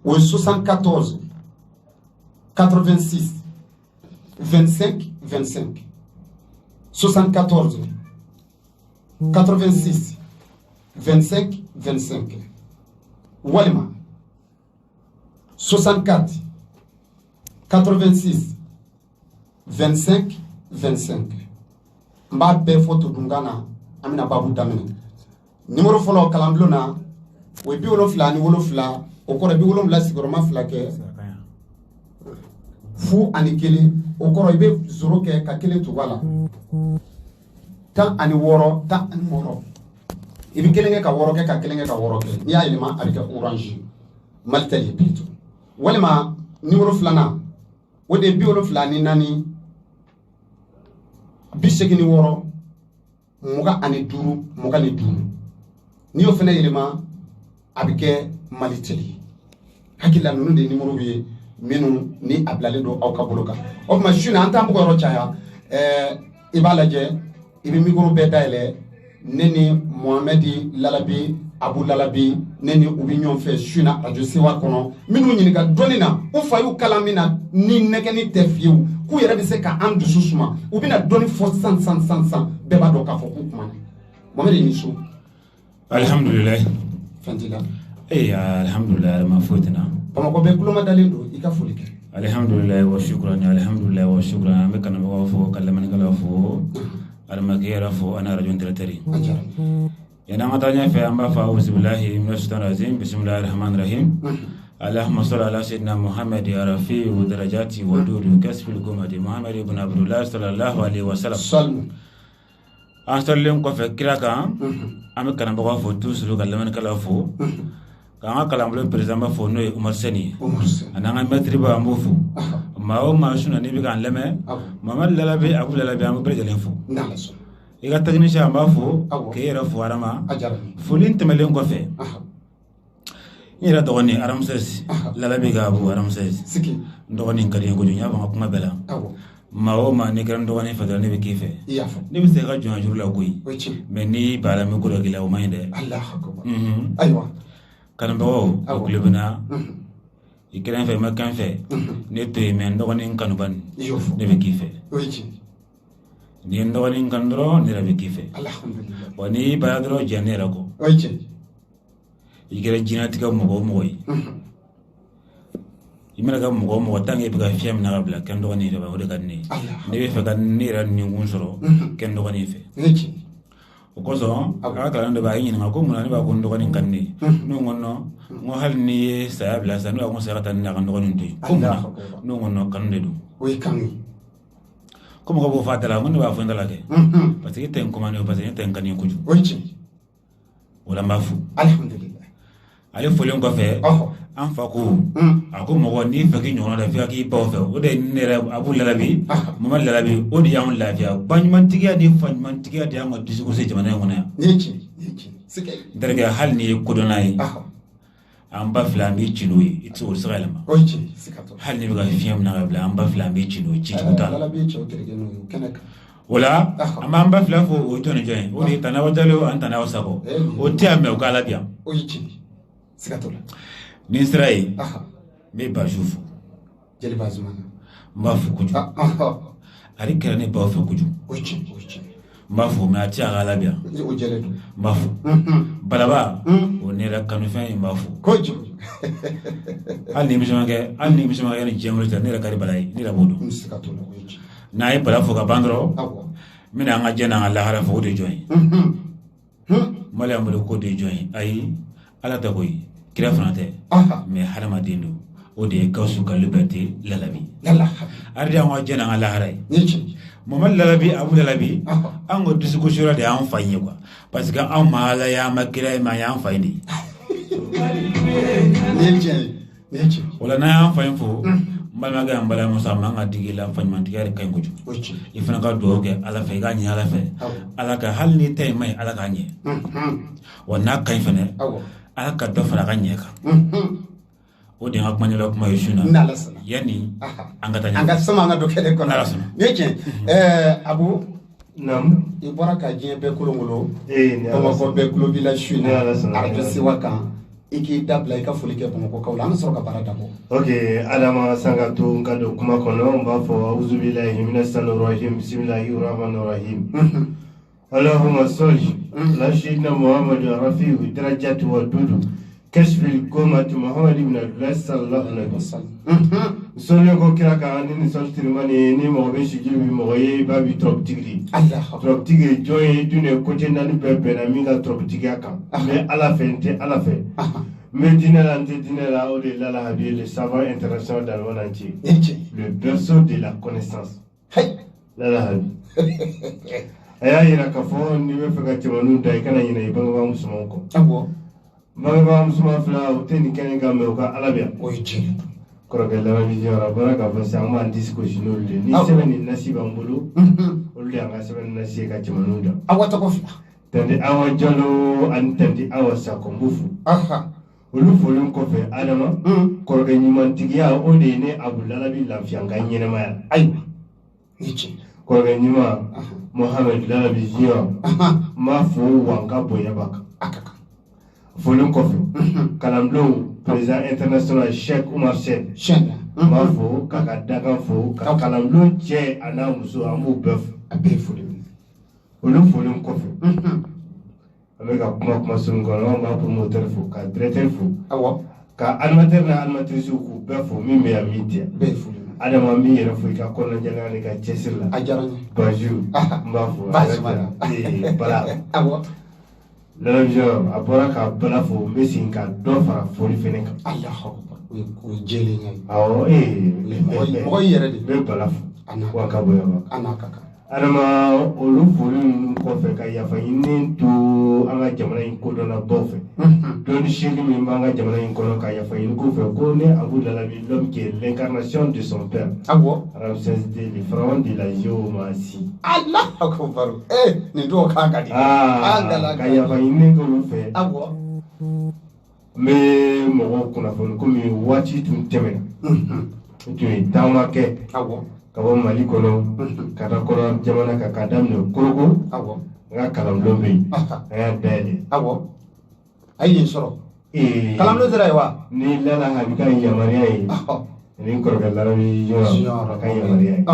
au 74 86 25 25 74 86 25 25 walima 64 86 25 25 mba be foto dungana amina babu damene numéro folo kalamblo na we bi wolofla ni wolofla o ko bi wolofla sigoroma fla ke fu ani kele o ko ibe zoro ke ka kele to wala tan ani woro tan ani woro ibi kele ka woro ke ka kele ka woro ke ni ya ilima avec orange maltali plutôt walima numéro flana wode bi wolofla ni nani bisegini woro muga ani duru muga ni duru ni yo fene yelema abike maliteli hakila nunu de numéro bi minu ni ablale do aw kaboloka o ma juna anta mbugo ro chaya ibalaje ibi micro be daile neni Mohamedi Lalabi Abu Lalabi neni ubi ñon fe juna radio siwa kono minu nyini ga donina o fayu kalamina ni nekeni tefiu ku yere bi se ka am du susuma ubi na doni fo san be ba do ka fo ku kuma Mohamedi ni su alhamdulillah fantila alhamdulillah ma fotina pama ko be kuluma dalindo ika folike alhamdulillah wa shukran me kana ko fo kallamani kala fo almakira fo ana rajul tiratari yana matanya fa amba fa bismillahi minash shaitanir rajim bismillahir rahmanir rahim اللهم صل على سيدنا محمد يا رفيع ودرجاتي ودود كسف القمة محمد بن عبد الله صلى الله عليه وسلم صلوا أنصلهم كفكرك أم كان بقى فوتو سلوك اللمن كلا فو كان كلام لهم بريزما فو نوي عمر سني أنا عم بتربى أموفو ما هو ما شو نبي كان لما ما لا بي أبو لا بي أمو بريزلين فو نعم إذا تغنيش أم بافو كيرا فو أرما فلين تملين كفه ira dogoni aramses lala biga abu aramses siki dogoni kadi ko junya ba kuma bela mawo ma ne kan dogoni fadal ne be kife yafa ne be se ga junya jurla koyi me ni bala me ko gila o mayde allah akbar aywa kan bawo o klubna ikran fe ma kan fe ne to men dogoni kan ban ne be kife ni dogoni kan dro ne be kife alhamdulillah wani ba dro janera ko igere jinatika mogo moy imela ga mogo tangi biga fiam na gabla ken do ni ba wode ganni ne be fe gan ni ran ni ngun soro ken do ni fe o ko so aga ka ndo ba yin nga ko mun ni ba ko ndo ni ganni no ngonno ngo hal ni sa bla sa no ko sa tan na kan do ni ndi ko no ngonno kan de do oui kan ko mo ko fa dala ngonno ba fo ndala ke parce que ten ko manu parce que ten kan kuju oui wala mafu alhamdulillah ale folon ko fe an fa ko ako mo ni fa ki nyono da fi ki pa fe o de ne Abu Lalabi Muhammad Lalabi o di yam la fi ban man tigiya ni fan man tigiya di am disu ko se jamana ngona ni sike derga hal ni ko donai am ba flambi chinoyi itu salama o sikato hal ni ga fi am na bla am ba flambi chinoyi ci tuta Lalabi cho terge no kanaka wala amma am ba flamfo o to ne join o ni tanawajalo an tanawasako o ti am o kala biam o sikatola nisrai me ba jufu jeli bazumana mbafu kuju ari kera ne ba fa kuju mbafu me ati agala bia o jele mbafu balaba o ne ra kanu fa mbafu koju ali mi shama ni jengro ta ne ra kari balai ni ra bodo sikatola na e bala fo ka bandro mina nga jena nga la hara fo de join mala amul ko de join ai ala ta koy kira franate mais harama dendo o de kawsu ka liberté Lalabi ardi an wajena ala haray Muhammad Lalabi Abu Lalabi an go disuko shura de an fanye quoi parce que an mala ya makira ma ya an fayni wala na an fanye fo malma ga mbala musa manga digila fanye man tigare kay nguju ifana ka doge ala fe ga nya ala fe ala ka hal ni tay mai ala ka nye wana kay fane ala ka do fara ganye ka o de hakma nyala kuma yishuna yani anga sama anga do kede kono yeke Abu nam ibora ka jien be kulongolo ko ko be kulo village shuna arjo siwaka iki dabla ka foli ke Bamakɔ kaw la an sɔrɔ ka baara dabɔ. Ok, Adama Sangato ngado kuma kono mba fo auzu billahi minash shaitanir rajim bismillahir rahmanir rahim. Allahumma salli ala sayyidina Muhammad rafi'u darajati wa dudu kashfil qomati Muhammad ibn Abdullah sallallahu alaihi wasallam. Sonyo ko kira ka ni soltir mani ni mo be shijil bi mo ye babi trop tigri. Allah trop tigri joye dune ko tenani pepe na minga trop tigaka. Mais ala fente ala fe. Mais dinela o de la habi le savoir international dans le monde entier. Le berceau de la connaissance. La habi. Aya ira ka fo ni be faka timanu dai kana yina ibanga ba musulman ko. Abo. Ba musulman fla o teni kene ga me o ka alabia. O yi. Koroge la vision ra baraka fa sa ma disco sino le ni seben nasiba mbulu. O le anga seben nasi ka timanu da. Awata ko fla. Tande awa jalo an tande awa sa ko mbufu. Aha. Olu folon kɔfɛ Adama kɔrɔkɛ ɲumantigiya o de ne Abudala bi lafiya nka ɲɛnɛmaya ayiwa ni tiɲɛ kɔrɔkɛ ɲuman Mohamed Lalabi Junior m'a fo wa n ka bonya b'a kan a ka kan folon kɔfɛ kalanbulon président international Cheikh Oumar Sène m'a fo k'a ka dakan fo ka kalanbulon cɛ a n'a muso an b'u bɛɛ fo a bɛɛ ye foli min olu folon kɔfɛ avec la kuma sun kono on va promoteur fo ka directeur fo awo ka animateur na animatrice ko be fo min be ya media be fo adama mi yere fo ka kono jalani ka cesir la ajarani bonjour mba fo bala awo la radio abora ka bala fo mesin ka do fara fo li fene ka Allahu akbar ko jeli ngai awo mo yere de be bala fo ana wa ka boya ba ana kaka adama olu foli kɔfɛ ka yafa ɲini to an ka jamana in kodɔnna baw fɛ dɔnni seegin min b'an ka jamana in kɔnɔ ka yafa ɲini ko fɛ ko ne Abu Lalabi l'homme qui est l'incarnation de son père Ramsès II le pharaon de la géomancie. Allah akbar nin do ka ka di ka yafa ɲini k'olu fɛ n bɛ mɔgɔw kunnafoni komi waati tun tɛmɛna tun ye taama kɛ ka bɔ Mali kɔnɔ ka taa kɔnɔ jamana kan ka daminɛ Korogo n ka kalanbulon bɛ yen a y'a dayɛlɛ a ye sɔrɔ kalanbulon sera yen wa ni Lala Habi ka yamaruya ye ni n kɔrɔkɛ Lalabi Junior ka yamaruya ye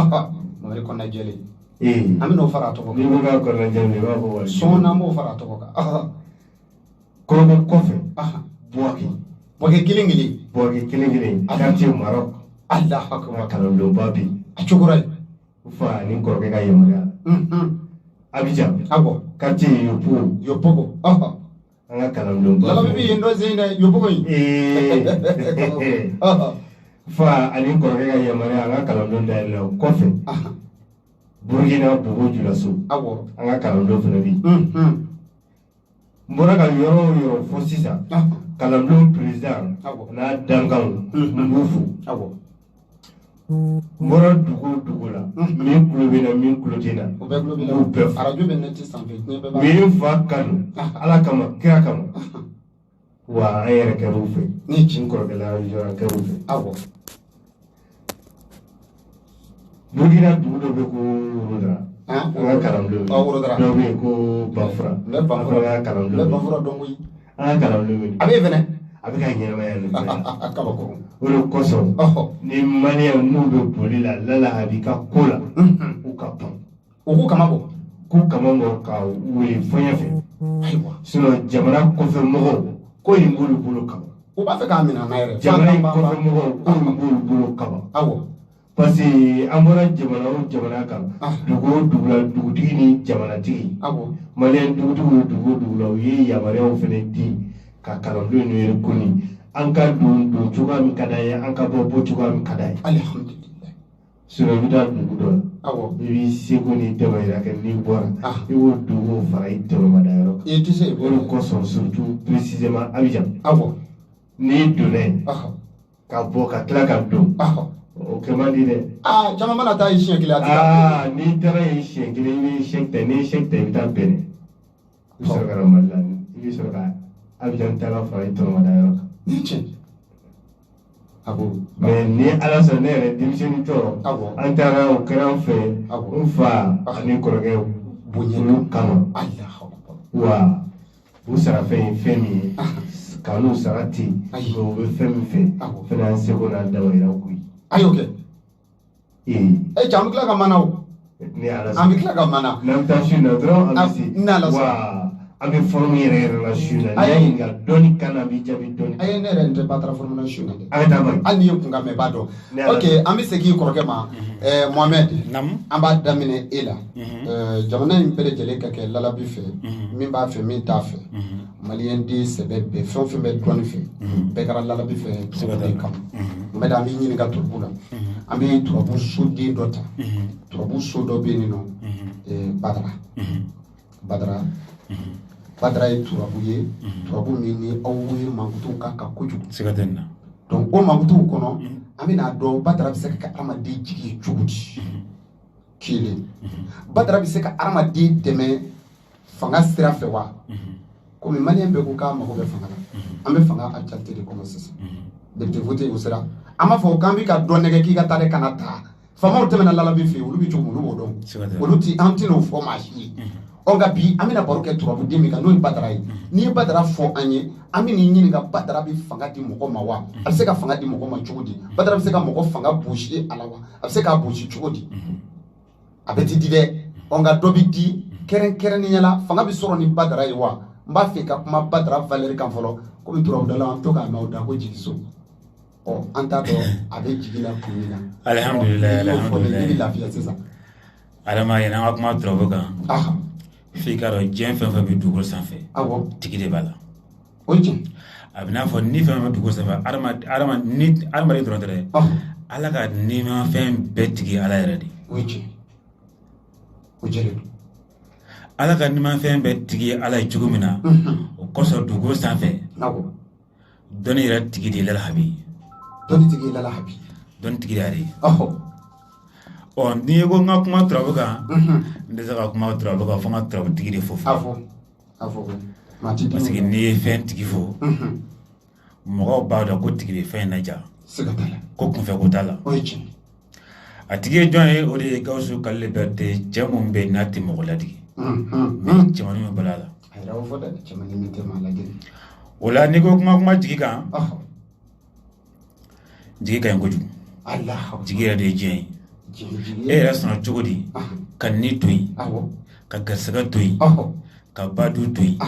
Mali kɔnɔ jɛlen an bɛ n'o fara a tɔgɔ kan ni ko k'a kɔnɔ jɛlen i b'a fɔ wali sɔn n'an b'o fara a tɔgɔ kan Korogo kɔfɛ Buwake kelen quartier Maroc Allah akbar kalanbulonba bɛ yen a cogora ye fa ni kɔrɔkɛ ka yamaruya Abidjan quartier Yopogo an ka kalanbulonba Lalabi bi yen dɔ sen dɛ Yopogo in fa ani kɔrɔkɛ ka yamaruya an ka kalanbulon dayɛlɛ o kɔfɛ Burkina Bogo Julaso an ka kalanbulon fana bɛ yen n bɔra ka yɔrɔ o yɔrɔ fɔ sisan kalanbulon président n'a dankanw n b'u fo n bɔra dugu o dugu la min tulo bɛ na min tulo tɛ na n b'u bɛɛ fo min fa kanu Ala kama kira kama wa an yɛrɛ kɛr'u fɛ n kɔrɔkɛ Lalabi Junior an kɛr'u fɛ Burkina dugu dɔ bɛ ko Worodrara an ka kalanbulon dɔ bɛ yen ko Banfura an ka kalanbulon an ka kalanbulon bɛ yen a bɛ yen fɛnɛ a bɛ ka ɲɛnamaya nin fɛ o de kosɔn ni maliyɛn n'u bɛ boli la Lala Habi ka ko la u ka pan u k'u kama bɔ k'u kama bɔ ka wele fɔɲɛ fɛ sinon jamana kɔfɛ mɔgɔw ko in b'olu bolo kaba u b'a fɛ k'a minɛ an na yɛrɛ jamana in kɔfɛ mɔgɔw ko in b'olu bolo kaba parce que an bɔra jamana o jamana kan dugu o dugu la dugutigi ni jamanatigi maliyɛn dugutigi o dugu o dugu la u ye yamaruyaw fɛnɛ di ka kalanbulon ninnu yɛrɛ koni an ka don cogoya min ka d'an ye an ka bɔ cogoya min ka d'an ye alhamdulillah sinon i bɛ taa dugu dɔ la i b'i seko n'i damayira kɛ n'i bɔra i b'o dugu fara i tɛmɛmada yɔrɔ kan i tɛ se o de kosɔn surtout précisément Abidjan n'i donna yen ka bɔ ka tila ka don o kɛ man di dɛ caman mana taa ye siɲɛ kelen a tɛ taa n'i taara yen siɲɛ kelen i bɛ chèque ta n'i ye chèque ta i bɛ taa Bɛnɛ i bɛ sɔrɔ ka na Mali la i bɛ sɔrɔ ka Abidjan ta ka fara i tɛmɛmada yɔrɔ kan mais ni Ala sɔnna ne yɛrɛ denmisɛnnin tɔ an taara o kɛra an fɛ n fa ani kɔrɔkɛ olu kama wa u sarafɛn ye fɛn min ye kanu sarati o be fem fe fena se ko na dawa ira ku ayo ke jam kila ka mana o ni ala am kila ka mana nam ta shi na dro am si na la wa am formire relation na ni ga doni kana bi jabi doni ay ne rente patra formation de ay dama ani yo kunga me bado okay am se ki ko ma Mohamed nam amba damine ela jamana in pele jele ka ke lala bi fe min ba fe min ta fe malien di sebe be fon fe be drone fe be kara lala bi fe to de kam madame ni ga turbula ambi turbu sudi dota turbu sodo be ni no badra e turbu ye turbu mi ni awwe mangutu ka kuju sigatenna donc o mangutu kono amina do badra bi se ka amadi jigi jugudi kile badra bi se ka amadi deme fanga sira fe wa ko mi malien be ko ka mako be fanga ambe fanga a chatte de comme ça de te voter au sera ama fo kambi ka do nege ki ka tare kanata fama o temena lala bi fe olu bi jogu lu bodon olu ti antino fo machi onga bi amina baroke turabu demi ka no badra yi ni badra fo anye amini nyini ka badra bi fanga di moko mawa abse ka fanga di moko ma chudi badra bi se ka moko fanga bushi alawa abse ka bushi chudi abeti dibe onga dobi di keren ni nyala fanga bi soro ni badra yi wa mba fe ka kuma badra valeri kan folo ko mi turabu dala to ka ma da ko jigiso o anta do abe jigila kumina alhamdulillah lafiya c'est ça alama yana kuma turabu kan f'i ka dɔn diɲɛ fɛn fɛn bɛ dugukolo sanfɛ tigi de b'a la o tiɲɛ a bɛ n'a fɔ ni fɛn fɛn bɛ dugukolo sanfɛ adamaden dɔrɔn tɛ dɛ ala ka nimafɛn bɛɛ tigi ala yɛrɛ de o tiɲɛ o jɛlen don ala ka nimafɛn bɛɛ tigi ala ye cogo min na o kosɔn dugukolo sanfɛ dɔnni yɛrɛ tigi de ye lalahabi dɔnni tigi ye lalahabi dɔnni tigi de yɛrɛ ye n'i ye ko n ka kuma turabu kan n tɛ se ka kuma turabu kan fo n ka turabu tigi de fo parce que n'i ye fɛn tigi fo mɔgɔw b'a dɔn ko tigi bɛ fɛn in laja ko kunfɛ ko t'a la a tigi ye jɔn ye o de ye Gawusu Kalilu Berete cɛ mun bɛ yen n'a tɛ mɔgɔ ladigi mais cɛmanin min bala la o la n'i ko kuma jigi kan jigi ka ɲi kojugu jigi yɛrɛ de ye diɲɛ ye e yɛrɛ sɔnna cogo di ka ni to yen ka garisɛgɛ to yen ka badu to yen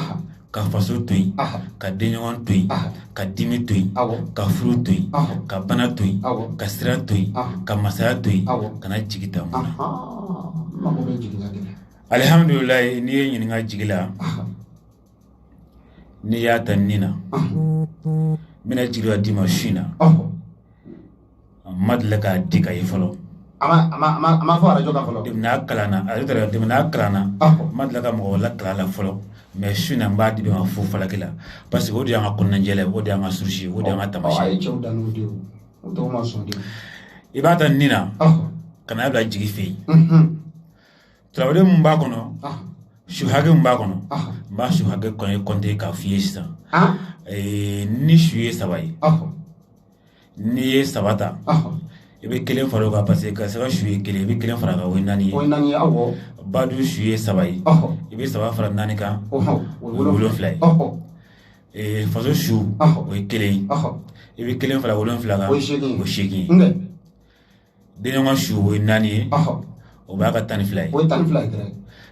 ka faso to yen ka denɲɔgɔn to yen ka dimi to yen ka furu to yen ka bana to yen ka sira to yen ka masaya to yen ka na jigi ta mun na alhamdulilayi n'i ye ɲininka jigi la n'i y'a ta nin na n bɛna jigi dɔ d'i ma su in na n ma deli k'a di ka ye fɔlɔ ama fo arajo ka folo dimna kalana ari tara dimna kalana madla ka mo la kala folo mais suna mbadi be ma fo falakila parce que odi anga kunna jele odi anga surshi odi anga tamashi ay cew danu de o to ma so de ibata nina kana bla jigi fe trawde mba kono shuhage mba kono mba shuhage kono konte ka fiesta ni shuye sabai ni sabata ibe kelen faro ka parce que ka saka shuye kelen ibe kelen fara ka wenani awo badu shuye sabai ibe saba fara nani kan wolon fly faso shu o kelen ibe kelen fara wolon fly ka o sheki denwa shu o nani o ba ka tan fly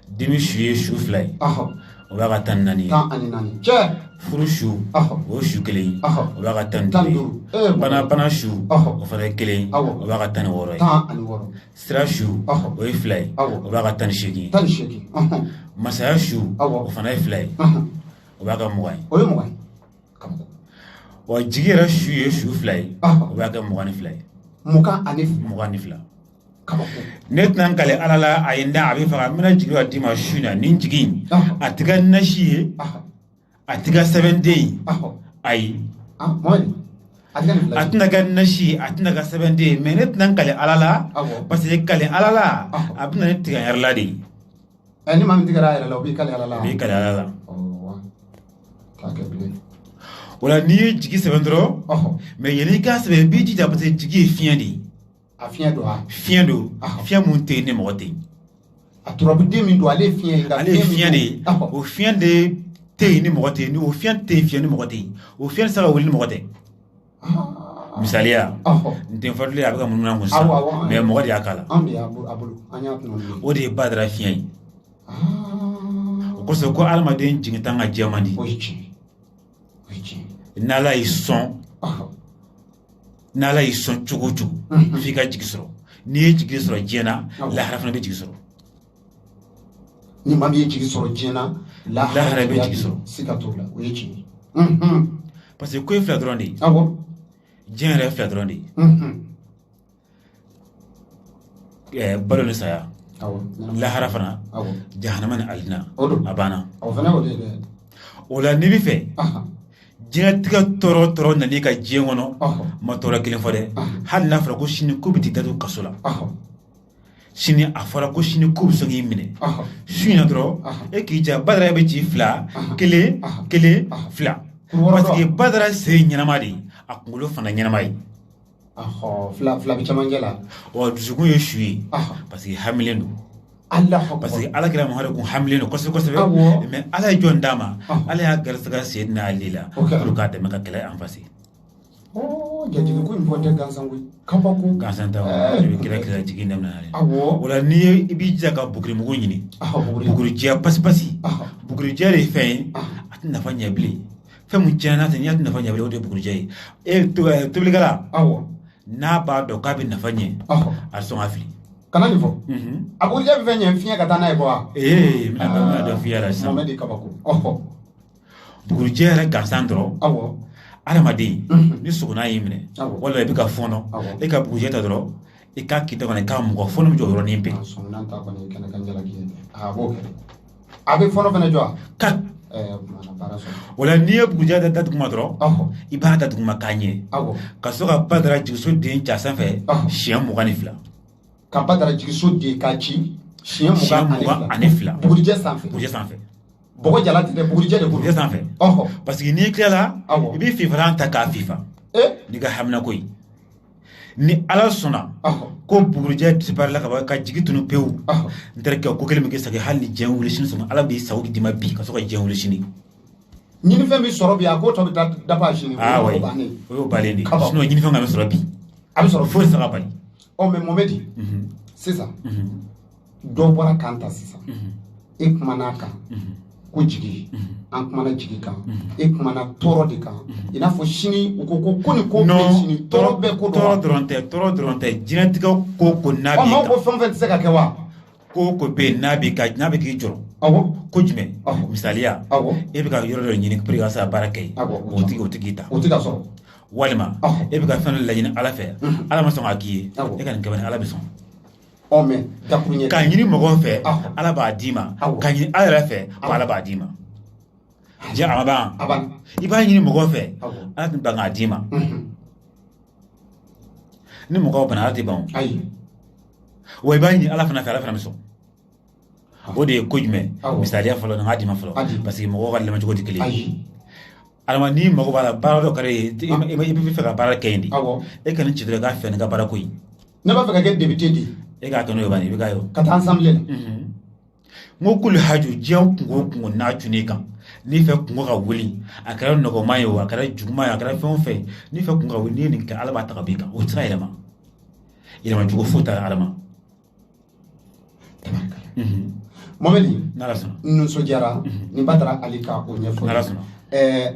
dimi shuye shu fly o ba ka tan nani furu shu o shu kelen o ba ka tan bana shu o fara kelen o ba ka tan woro sira shu o e fly o ba ka tan sheki masaya shu o fana e fly o ba ka mugan o jigera shu ye shu fly o ba ka mugan fly mugan ni fila net nan kale alala ayinda abi faga mina jigi wa dima shuna nin jigi atiga nashi atiga 7 day ay atina ga nashi atina ga 7 day mais net nan kale alala parce que kale alala abina net tiga yarla de ani mam tiga yarla obi kale alala wala ni jigi 7 dro mais yeli ka 7 bi jija parce que jigi fien di fiɲɛ do fiɲɛ mun tɛ ne mɔgɔ tɛ a turabu den min do ale fiɲɛ de o fiɲɛ de te ni mɔgɔ tɛ ni o fiɲɛ tɛ fiɲɛ ni mɔgɔ tɛ o fiɲɛ tɛ se ka wuli ni mɔgɔ tɛ misaliya n tɛ fɔli a bɛ ka munumunu kun sisan mais mɔgɔ de y'a k'a la o de ye badara fiɲɛ ye o kosɔn ko adamaden jigin tan ka diɲɛ man di n'ala y'i sɔn n'ala y'i sɔn cogo o cogo f'i ka jigi sɔrɔ n'i ye jigi sɔrɔ diɲɛ na lahara fana bɛ jigi sɔrɔ ni maa min ye jigi sɔrɔ diɲɛ na lahara bɛ jigi sɔrɔ siga t'o la o ye tiɲɛ parce que ko ye fila dɔrɔn de ye diɲɛ yɛrɛ ye fila dɔrɔn de ye balo ni saya lahara fana jahanama ni alina a banna o la n'i bɛ fɛ diɲɛtigɛ tɔɔrɔ nani ka diɲɛ kɔnɔ ma tɔɔrɔ kelen fɔ dɛ hali n'a fɔra ko sini ko bɛ t'i da don kaso la sini a fɔra ko sini ko bɛ sɔn k'i minɛ su in na dɔrɔn e k'i ja badara bɛ ci fila kelen fila parce que badara se ɲɛnama de ye a kunkolo fana ɲɛnama ye fila bɛ camancɛ la dusukun ye su ye parce que hamilen don parce que ala kira Muhamadu kun hamilen don kosɛbɛ mais ala ye jɔn d'a ma ala y'a garisɛgɛ Seydina Ali la pour k'a dɛmɛ ka kɛlɛ en face jajigi ko in fɔ tɛ gansan koyi kabako gansan tɛ kira jigin daminɛ o la n'i ye i b'i jija ka bugurimugu ɲini bugurijɛ pasi bugurijɛ de ye fɛn ye a tɛ nafa ɲɛ bilen fɛn mun tiɲɛna n'a tɛ ɲɛ tɛ nafa ɲɛ bilen o de ye bugurijɛ ye tobilikɛla n'a b'a dɔn k'a bɛ nafa ɲɛ a bɛ sɔn ka fili kana nin fɔ a bugurijɛ bɛ fɛn ɲɛ fiɲɛ ka taa n'a ye quoi n bɛna dɔ f'i ɲɛna sisan Mohamed kabako bugurijɛ yɛrɛ gansan dɔrɔn adamaden ni sɔgɔnna y'i minɛ walima i bɛ ka fɔnɔ e ka bugurijɛ ta dɔrɔn i k'a kita kɔnɔ i k'a mɔgɔ fɔnɔ bɛ jɔ yɔrɔnin bɛɛ sɔgɔnna ta kɔni kɛnɛ kan jalaki ye a b'o kɛ a bɛ fɔnɔ fana jɔ a o la n'i ye bugurijɛ da duguma dɔrɔn i b'a da duguma k'a ɲɛ ka sɔrɔ ka badara jigiso den ca sanfɛ siɲɛ 22 ka badara jigiso den k'a ci siɲɛ 22 bugurijɛ sanfɛ bɔgɔ jala tɛ dɛ bugurijɛ de bugurijɛ sanfɛ parce que n'i tilala i bɛ fifalan ta k'a fifa n'i ka hamina ko ye ni ala sɔnna ko bugurijɛ disparela ka bɔ ka jigi tunu pewu n terikɛ ko kelen bɛ kɛ sagi hali ni diɲɛ wuli sini sɔn ala b'i sago d'i ma bi ka sɔrɔ ka diɲɛ wuli sini ɲinifɛn bɛ sɔrɔ bi a k'o tɔ bɛ taa dafa sini o y'o bannen de sinon ɲinifɛn ka bɛ sɔrɔ bi a bɛ sɔrɔ foyi tɛ se ka bali mais Mohamed sisan dɔ bɔra kan ta sisan e kumana kan ko jigi an kumana jigi kan e kumana tɔɔrɔ de kan i n'a fɔ sini u ko ni ko bɛ sini tɔɔrɔ bɛɛ ko tɔɔrɔ dɔrɔn tɛ diɲɛtigɛ ko n'a b'i kan ko fɛn tɛ se ka kɛ wa ko bɛ n'a b'i kan n'a bɛ k'i jɔrɔ ko jumɛn misaliya e bɛ ka yɔrɔ dɔ ɲini pour que ka se ka baara kɛ yen o tɛ k'i ta o tɛ ka sɔrɔ walima e bɛ ka fɛn dɔ laɲini ala fɛ ala ma sɔn k'a k'i ye e ka nin kɛ bani ala bɛ sɔn mais dakuruɲɛ k'a ɲini mɔgɔw fɛ ala b'a d'i ma k'a ɲini ala yɛrɛ fɛ ala b'a d'i ma diɲɛ a ma ban i b'a ɲini mɔgɔw fɛ ala tɛ ban k'a d'i ma ni mɔgɔw bana ala tɛ ban wa i b'a ɲini ala fana fɛ ala fana bɛ sɔn o de ye ko jumɛn misaliya fɔlɔ nin k'a d'i ma fɔlɔ parce que mɔgɔw ka lamɛncogo tɛ kelen ye alama n'i mago b'a la baara dɔ kɛra ye i bɛ fɛ ka baara kɛ yen de e ka nin ci dɔrɔn k'a fɛ nin ka baara ko ye ne b'a fɛ ka kɛ député de e k'a kɛ n'o ye bani i bɛ k'a ye ka taa assemblée la n ko kulu haju diɲɛ kungo n'a tun'i kan n'i fɛ kungo ka wuli a kɛra nɔgɔman ye o a kɛra juguman ye a kɛra fɛn o fɛn n'i fɛ kungo ka wuli n'i ye nin kɛ ala b'a ta ka b'i kan o tɛ se ka yɛlɛma cogo foyi t'a la ala ma Mohamed n'ala sɔnna nisɔndiyara ni Badara Ali ka o ɲɛfɔ n'ala sɔnna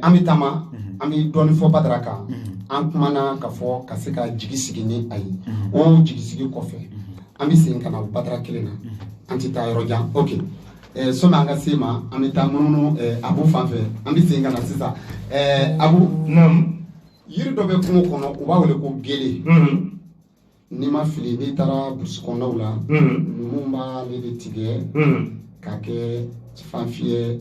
an bɛ taama an bɛ dɔɔnin fɔ Badara kan an kumana ka fɔ ka se ka jigi sigi ni a ye o jigi sigi kɔfɛ an bɛ segin ka na Badara kelen na an tɛ taa yɔrɔ jan ok sɔmi an ka se ma an bɛ taa munumunu Abu fan fɛ an bɛ segin ka na sisan Abu yiri dɔ bɛ kungo kɔnɔ u b'a wele ko gele n'i ma fili n'i taara burusi kɔnɔnaw la numu b'ale de tigɛ k'a kɛ fan fiyɛ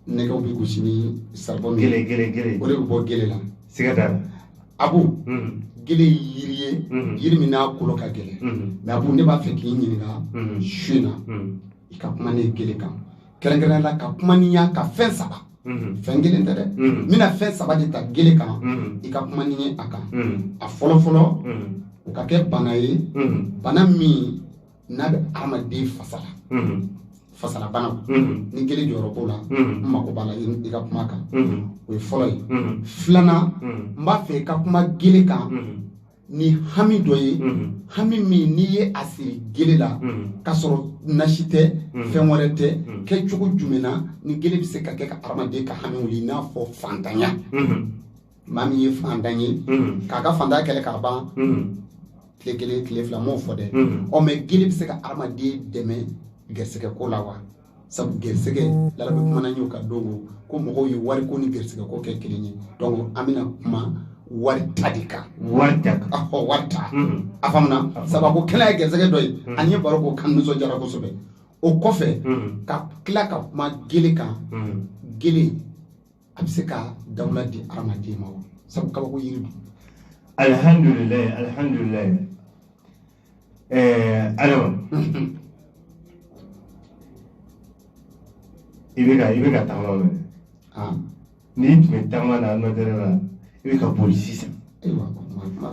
nɛgɛw bɛ gosi ni saribɔn gele o de bɛ bɔ gele la siga t'a la Abu gele ye yiri ye yiri min n'a kolo ka gɛlɛn mais Abu ne b'a fɛ k'i ɲininka su in na i ka kuma ne gele kan kɛrɛnkɛrɛnnenya la ka kuma ni ya ka fɛn saba fɛn kelen tɛ dɛ n bɛna fɛn saba de ta gele kan i ka kuma ni ye a kan a fɔlɔ o ka kɛ bana ye bana min n'a bɛ adamaden fasa la fasala bana ni gele jɔyɔrɔ ko la n mako b'a la i ka kuma kan o ye fɔlɔ ye filanan n b'a fɛ i ka kuma gele kan ni hami dɔ ye hami min n'i ye a siri gele la k'a sɔrɔ nasi tɛ fɛn wɛrɛ tɛ kɛ cogo jumɛn na ni gele bɛ se ka kɛ ka adamaden ka hami wuli i n'a fɔ fantanya maa min ye fantan ye k'a ka fantanya kɛlɛ k'a ban tile kelen tile fila m'o fɔ dɛ mɛ gele bɛ se ka adamaden dɛmɛ gɛrɛsɛgɛ ko la wa sabu gɛrɛsɛgɛ Lala bɛ kumana n y'o ka don ko mɔgɔw ye wari ko ni gɛrɛsɛgɛ ko kɛ kelen ye donc an bɛna kuma wari ta de kan wari ta a faamuna sabu ko kɛnɛ ye gɛrɛsɛgɛ dɔ ye an ye baro k'o kan nisɔndiyara kosɛbɛ o kɔfɛ ka tila ka kuma gele kan gele a bɛ se ka dawula di adamaden ma wa sabu kabako yiri don alhamdulilayi Adama i bɛ ka taama mɛn n'i tun bɛ taama na nɔtɛrɛ la i bɛ ka boli sisan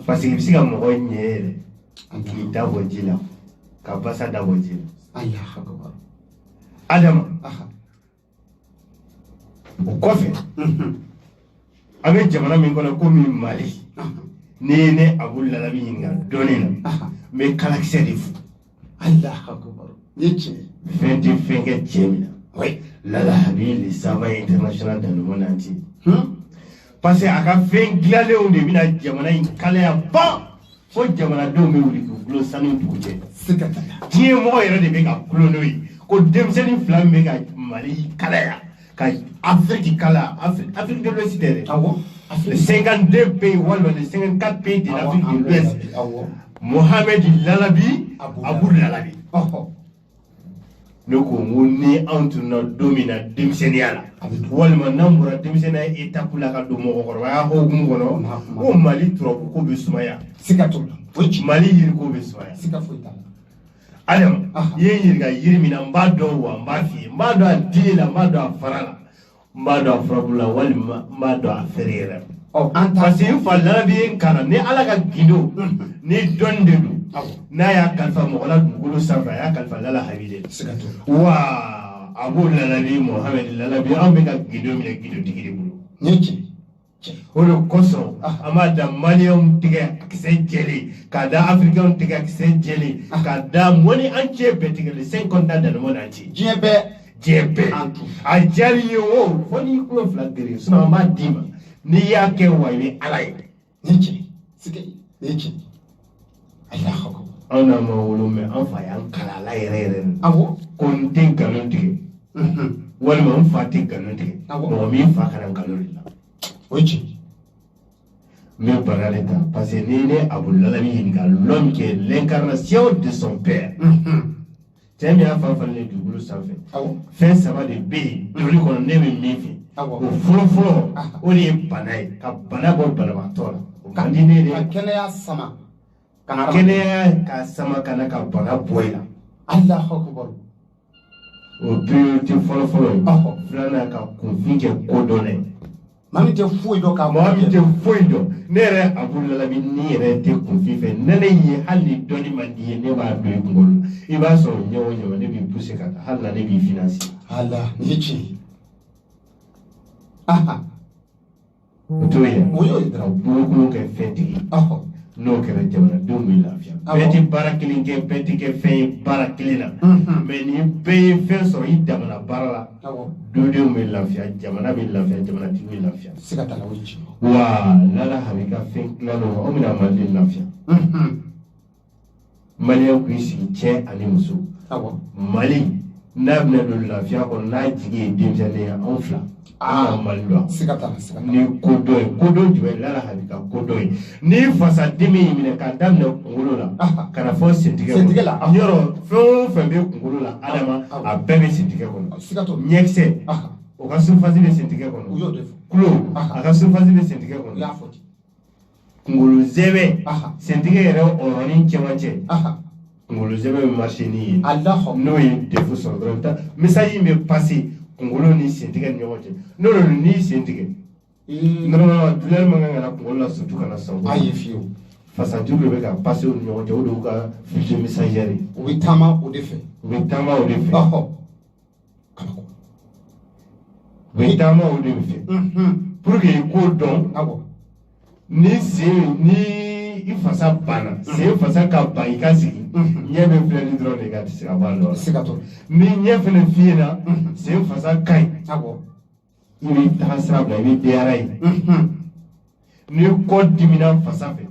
parce que i bɛ se ka mɔgɔ ɲɛ yɛrɛ k'i da bɔ ji la ka basa da bɔ ji la Adama o kɔfɛ an bɛ jamana min kɔnɔ komi Mali n'i ye ne Abu Lalabi ɲininka dɔɔnin na n bɛ kalakisɛ de fo fɛn tɛ fɛn kɛ cɛ min na Lala Habibi le savant international dans le monde entier parce que a ka fɛn dilanlenw de bɛna jamana in kalaya ban fo jamanadenw bɛ wuli k'u gulo sanu dugu cɛ diɲɛ mɔgɔ yɛrɛ de bɛ ka gulo n'o ye ko denmisɛnnin fila min bɛ ka Mali kalaya ka Afrique kalaya Afrique de l'Ouest dɛ les 52 pays walima les 54 pays de l'Afrique de l'Ouest Mohamed Lalabi Abu Lalabi ne ko ni an tunna don min na denmisɛnniya la walima n'an bɔra denmisɛnniya étape la ka don mɔgɔkɔrɔbaya hokumu kɔnɔ ko Mali turabu ko bɛ sumaya siga t'o la Mali yiri ko bɛ sumaya siga foyi t'a la Adama i ye ɲininka yiri min na n b'a dɔn wa n b'a f'i ye n b'a dɔn a dili la n b'a dɔn a fara la n b'a dɔn a furabulu la walima n b'a dɔn a feere yɛrɛ parce que n fa Lalabi ye n kalan ni Ala ka gindo ni dɔnni de don n'a y'a kalifa mɔgɔ la dugukolo sanfɛ a y'a kalifa Lala Habibi de wa Abu Lalabi Mohamed Lalabi an bɛ ka gindo minɛ gindotigi de bolo o de kosɔn an b'a da maliyɛnw tigɛ a kisɛ jɛlen k'a da afirikɛnw tigɛ a kisɛ jɛlen k'a da mɔni an cɛ bɛɛ tigɛ le 5 ans dans le monde entier diɲɛ bɛɛ a diyali ye o fo n'i kulo fila gere sinon an b'a d'i ma n'i y'a kɛ wa i bɛ Ala ye an n'a ma wolo mɛ an fa y'an kalan a la yɛrɛ ko n tɛ nkalon tigɛ walima n fa tɛ nkalon tigɛ mɔgɔ min fa kana nkalon de la o ye tiɲɛ n bɛ barika de ta parce que n'i ne Abu Lalabi ɲininka l'homme qui est l'incarnation de son père cɛ min y'a fa falen dugukolo sanfɛ fɛn saba de bɛ yen joli kɔnɔ ne bɛ min fɛ o fɔlɔfɔlɔ o de ye bana ye ka bana bɔ banabaatɔ la o ka di ne de ye kɛnɛya sama kɛnɛya ka sama kana ka bana bɔ i la Allahu Akbar o priorité fɔlɔfɔlɔ ye filanan ka kunfin kɛ kodɔn ye maa min tɛ foyi dɔn ka maa min tɛ foyi dɔn ne yɛrɛ Abu Lalabi ni yɛrɛ tɛ kunfin fɛ ne ye hali ni dɔnni man di ye ne b'a dɔn i kunkolo i b'a sɔrɔ ɲɛ o ɲɛ ne b'i pousser ka taa hali na ne b'i financer nin ye tiɲɛ ye o t'o ye o y'o ye dɔrɔn bolokolo kɛ fɛntigi n'o kɛra jamanadenw bɛ lafiya bɛɛ tɛ baara kelen kɛ bɛɛ tɛ kɛ fɛn ye baara kelen na mais ni bɛɛ ye fɛn sɔrɔ i damana baara la dudenw bɛ lafiya jamana bɛ lafiya jamanatigi bɛ lafiya siga t'a la o ye tiɲɛ wa Lala Habibi ka fɛn tilal'o aw bɛna Mali lafiya maliyɛn k'i sigi cɛ ani muso Mali n'a bɛna don lafiya kɔnɔ n'a jigi ye denmisɛnnin ye anw fila Mali dɔn siga t'a la ni kodɔn ye kodɔn jumɛn Lala Habibi ka kodɔn ye ni fasadimi y'i minɛ k'a daminɛ kunkolo la ka na fɔ sentigɛ la yɔrɔ fɛn o fɛn bɛ kunkolo la Adama a bɛɛ bɛ sentigɛ kɔnɔ ɲɛkisɛ o ka surface bɛ sentigɛ kɔnɔ kulo a ka surface bɛ sentigɛ kɔnɔ kunkolo zɛmɛ sentigɛ yɛrɛ ɔrɔnin cɛmancɛ kunkolo zɛmɛ bɛ marcher ni ye n'o ye défaut sɔrɔ dɔrɔn message in bɛ passer kunkolo ni sentigɛ ni ɲɔgɔn cɛ n'o don n'i sentigɛ normalement douleur man kan ka na kunkolo la surtout kana sɔn a ye fiyewu fasajuru de bɛ ka passer o ni ɲɔgɔn cɛ o de y'u ka fluide messagère ye u bɛ taama o de fɛ bɛ taama o de fɛ pour que i k'o dɔn ni sen ni i fasa banna sen fasa ka ban i ka sigi ɲɛ bɛ filɛli dɔrɔn de ka tɛ se ka ban dɔrɔn ni ɲɛ fɛnɛ fiyɛ na sen fasa ka ɲi i bɛ taga sira bila i bɛ deyara ye ni kɔ dimina fasa fɛ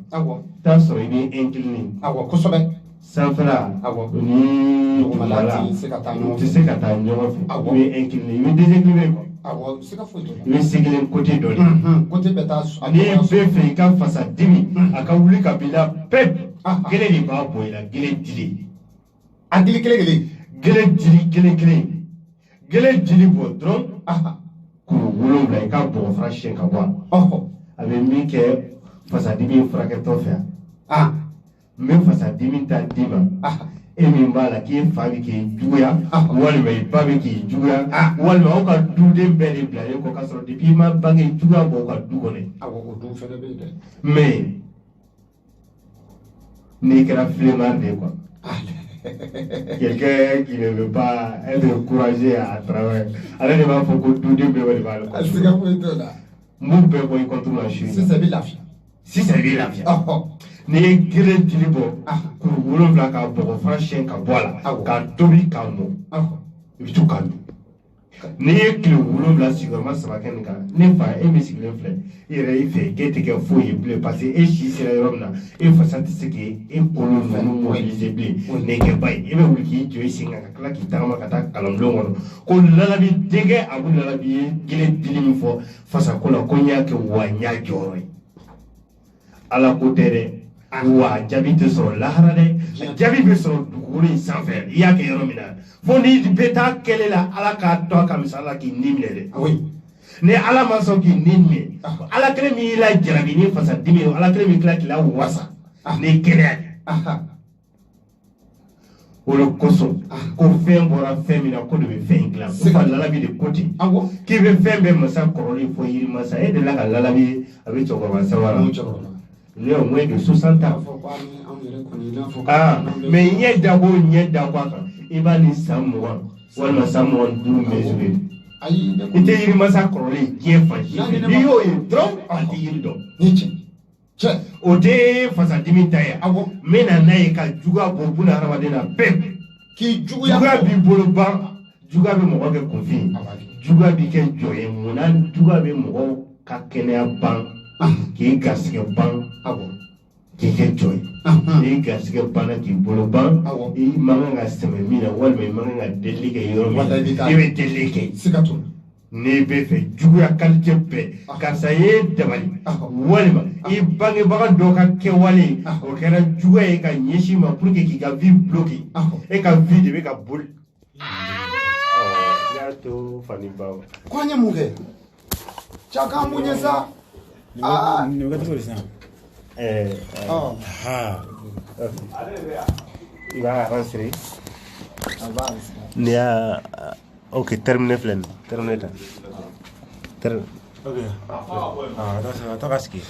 t'a sɔrɔ i bɛ incliné kosɛbɛ sanfɛla ni dugumala tɛ se ka taa ɲɔgɔn fɛ i bɛ incliné i bɛ désincliné quoi i bɛ segelen côté dɔ de n'i bɛ fɛ i ka fasa dimi a ka wuli ka b'i la pepu gele de b'a bɔ i la gele dili a dili kelen gele dili kelen gele dili bɔ dɔrɔn kuru 7 i ka bɔgɔ fara siyɛn ka bɔ a bɛ min kɛ fasa dimi furakɛtɔ fɛ yan n bɛ fasa dimi ta d'i ma e min b'a la k'i fa bɛ k'i juguya walima i ba bɛ k'i juguya walima aw ka duden bɛɛ de bilalen kɔ k'a sɔrɔ depuis i ma bange juguya b'aw ka du kɔnɔ mais n'i kɛra flemmard de quoi quelqu'un qui ne veut pas être courageux à travers ale de b'a fɔ ko duden bɛɛ de b'a la n b'u bɛɛ bɔ i contre la chine sisan i bɛ lafiya n'i ye gele dili bɔ kuru 7 ka bɔgɔ fara siyɛn ka bɔ a la ka tobi ka mɔ i bɛ to ka dun n'i ye tile 7 sigiyɔrɔma 3 kɛ nin kan ne fa e min sigilen filɛ i yɛrɛ i fɛ k'e tɛ kɛ foyi ye bilen parce que e si sera yɔrɔ min na e fasa tɛ se k'e kolo ninnu mobiliser bilen n'i kɛ ba ye e bɛ wuli k'i jɔ i sen kan ka tila k'i tagama ka taa kalanbulon kɔnɔ ko lalabi denkɛ Abu Lalabi ye gele dili min fɔ fasako la ko n y'a kɛ wa n y'a jɔyɔrɔ ye ala ko tɛ dɛ wa jaabi tɛ sɔrɔ lahara dɛ jaabi bɛ sɔrɔ dugukolo in sanfɛ i y'a kɛ yɔrɔ min na fo n'i bɛ taa kɛlɛ la ala k'a to a ka misali la k'i ni minɛ dɛ ni ala ma sɔn k'i ni minɛ ala kelen min y'i la jarabi ni fasa dimi ye ala kelen min tila k'i la wasa ni kɛnɛya o de kosɔn ko fɛn bɔra fɛn min na ko de bɛ fɛn in dilan ko fa lalabi de ko ten k'i bɛ fɛn bɛɛ masa kɔrɔlen fɔ yiri masa e de la ka lalabi a bɛ cɛkɔrɔba saba la il y a moins de 60 ans. Mais il y a d'abord il va ni samoa walima samoa duru mesure ite yiri masa kɔrɔlen diɲɛ fan si fɛ n'i y'o ye dɔrɔn a tɛ yiri dɔn o tɛ fasa dimi ta ye n bɛna n'a ye ka juguya bɔ buna hadamaden na pepu juguya b'i bolo ban juguya bɛ mɔgɔ kɛ kunfin juguya b'i kɛ jɔ ye munna juguya bɛ mɔgɔ ka kɛnɛya ban k'i garisɛgɛ ban k'i kɛ jɔ ye n'i garisɛgɛ banna k'i bolo ban i man kan ka sɛmɛ min na walima i man kan ka delili kɛ yɔrɔ min na i bɛ delili kɛ n'i bɛ fɛ juguya qualité bɛɛ karisa ye dabali walima i bangebaga dɔ ka kɛwale o kɛra juguya ye ka ɲɛsin ma pour que k'i ka vie bloquer e ka vie de bɛ ka boli y'a to fani ba ko an ye mun kɛ cɛ k'an mun ye sa ne bɛ to sisan il va rentrer ne y'a ok terminé filɛ nin terminé ta ok taa ka sigi